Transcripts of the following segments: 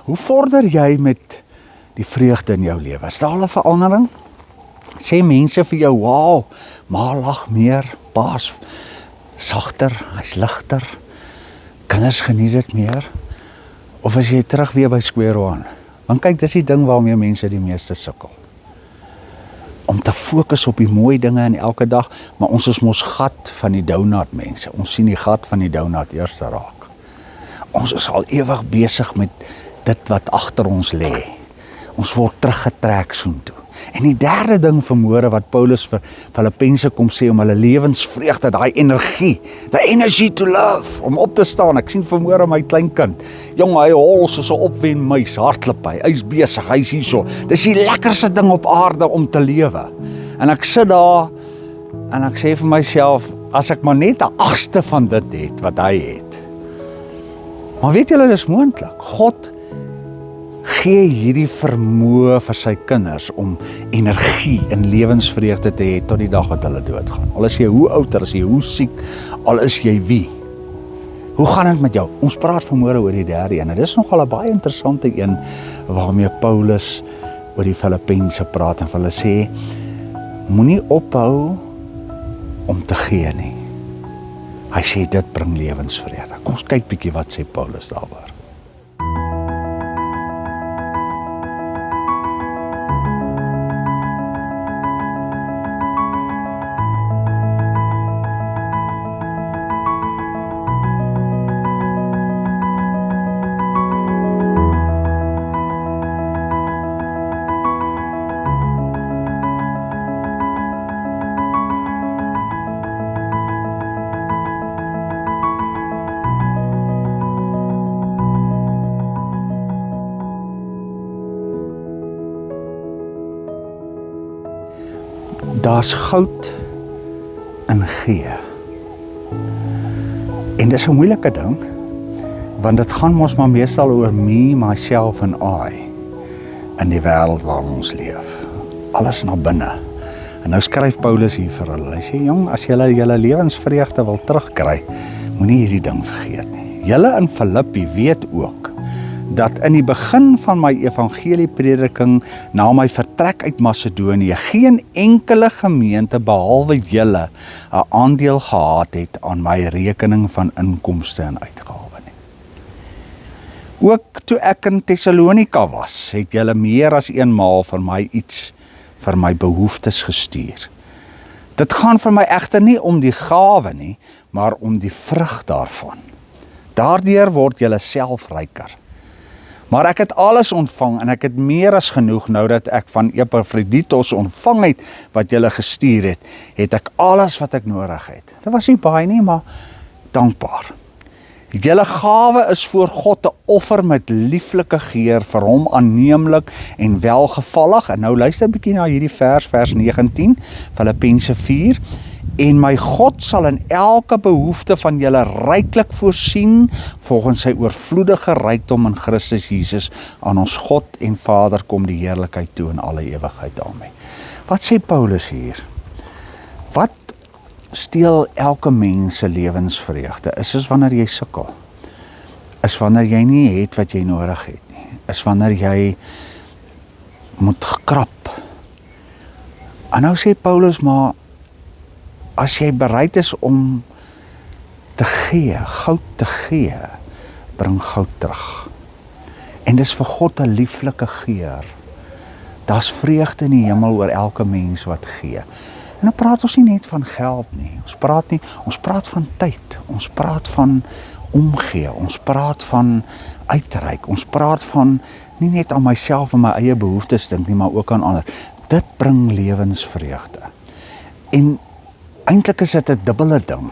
Hoe vorder jy met die vreugde in jou lewe? Is daar al 'n verandering? Sê mense vir jou, wow, ma lag meer, pa's sagter, hy's ligter, kinders geniet dit meer? Of is jy terug weer by square one? Want kyk, dis die ding waarmee mense die meeste sukkel. Om te fokus op die mooi dinge in elke dag, maar ons is mos gat van die donut mense. Ons sien die gat van die donut eers raak. Ons is al ewig besig met dit wat agter ons lê. Ons word teruggetrek soontoe. En die derde ding vanmôre wat Paulus vir Filippense kom sê om hulle lewensvreugde, daai energie, the energy to love, om op te staan. Ek sien vanmôre my kleinkind, jong, hy hol soos 'n opwenmuis, hardloop hy's besig, hy's hierso. Dis die lekkerste ding op aarde om te lewe. En ek sit daar en ek sê vir myself, as ek maar net 'n 8ste van dit het wat hy het. Maar weet julle, dis moontlik. God gee hierdie vermoë vir sy kinders om energie en lewensvreugde te hê tot die dag wat hulle doodgaan. Al is jy hoe oud, al is jy hoe siek, al is jy wie. Hoe gaan dit met jou? Ons praat vanmôre oor die derde een. Dit is nogal 'n baie interessante een waarmee Paulus oor die Filippense praat en vir hulle sê, moenie ophou om te gee nie. Hy sê dit bring lewensvrede. Kom ons kyk bietjie wat sê Paulus daaroor. Daar's goud in gee. En dis 'n moeilike ding, want dit gaan mos maar meestal oor me, myself en I in die wêreld waarin ons leef. Alles na binne. En nou skryf Paulus hier vir hulle. Hy sê, jong, as julle julle lewensvreugde wil terugkry, moenie hierdie ding vergeet nie. Julle in Filippi weet ook dat in die begin van my evangelieprediking na my vertrek uit Macedonië geen enkele gemeente behalwe julle 'n aandeel gehad het aan my rekening van inkomste en uitgawe nie. Ook toe ek in Tessalonika was, het julle meer as eenmaal vir my iets vir my behoeftes gestuur. Dit gaan vir my egter nie om die gawe nie, maar om die vrug daarvan. Daardeur word julle self ryker. Maar ek het alles ontvang en ek het meer as genoeg nou dat ek van Epafroditos ontvang het wat julle gestuur het, het ek alles wat ek nodig het. Dit was nie baie nie, maar dankbaar. Julle gawe is voor God 'n offer met lieflike geur, vir hom aanneemlik en welgevallig. En nou luister 'n bietjie na hierdie vers 19, Filippense 4. En my God sal in elke behoefte van julle ryklik voorsien, volgens sy oorvloedige rykdom in Christus Jesus. Aan ons God en Vader kom die heerlikheid toe in alle ewigheid. Amen. Wat sê Paulus hier? Wat steel elke mens se lewensvreugde? Is wanneer jy sukkel. Is wanneer jy nie het wat jy nodig het nie. Is wanneer jy moet krap. En nou sê Paulus, maar as jy bereid is om te gee, goud te gee, bring goud terug. En dis vir God 'n lieflike geur. Daar's vreugde in die hemel oor elke mens wat gee. En dan praat ons nie net van geld nie. Ons praat van tyd. Ons praat van omgee. Ons praat van uitreik. Ons praat van nie net aan myself en my eie behoeftes dink nie, maar ook aan ander. Dit bring lewensvreugde. En eintlik is dit 'n dubbele ding.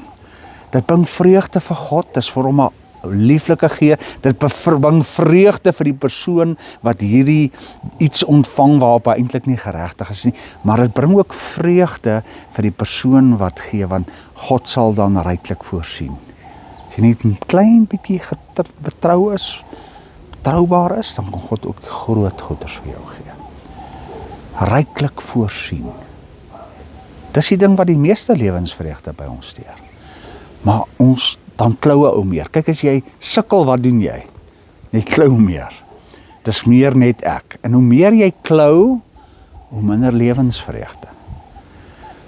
Dit bring vreugde vir God, dis vir hom 'n lieflike gee. Dit bring vreugde vir die persoon wat hierdie iets ontvang waarop hy eintlik nie geregtig is nie, maar dit bring ook vreugde vir die persoon wat gee, want God sal dan ryklik voorsien. As jy net 'n klein bietjie betroubaar is, dan kan God ook groot goeders vir jou gee. Ryklik voorsien. Dis die ding wat die meeste lewensvreugde by ons steur. Maar ons dan kloue ou meer. Kyk, as jy sukkel, wat doen jy? Jy klou meer. dis meer net ek. En hoe meer jy klou, hoe minder lewensvreugde.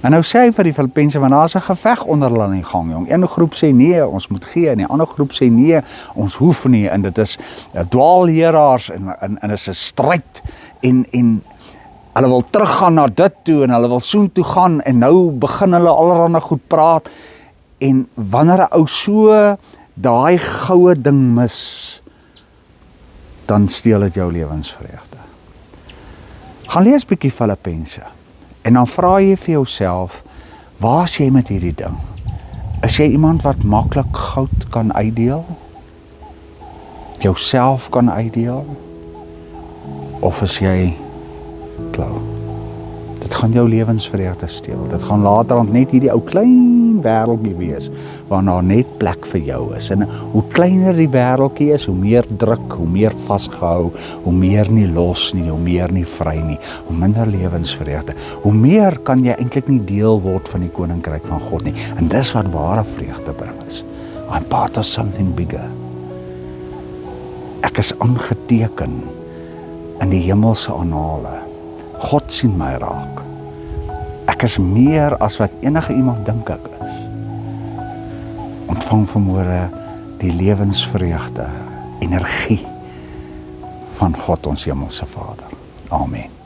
En nou sê hy vir die Filippense, want daar is 'n geveg onder hulle in die gang, jong. Een groep sê nee, ons moet gee, en die ander groep sê nee, ons hoef nie, en dit is dwaalleraars, en is 'n stryd, en hulle wil teruggaan na dit toe, en hulle wil soontoe gaan, en nou begin hulle allerhande goed praat, en wanneer 'n ou so daai goue ding mis, dan steel dit jou lewensvreugde. Gaan lees bietjie Filippense, en dan vra jy vir jouself, waar is jy met hierdie ding? Is jy iemand wat maklik goud kan uitdeel? Jouself kan uitdeel? Of is jy klou? Dit gaan jou lewensvreugde steel. Dit gaan later net hierdie ou klein wêreldjie wees, waarna net plek vir jou is. En hoe kleiner die wêreldjie is, hoe meer druk, hoe meer vasgehou, hoe meer nie los nie, hoe meer nie vry nie, hoe minder lewensvreugde. Hoe meer kan jy eintlik nie deel word van die koninkryk van God nie. En dis wat ware vreugde bring is. I'm part of something bigger. Ek is aangeteken in die hemelse annale. God sien my raak. Ek is meer as wat enige iemand dink ek is. Ontvang vanmôre die lewensvreugde, energie van God ons hemelse Vader. Amen.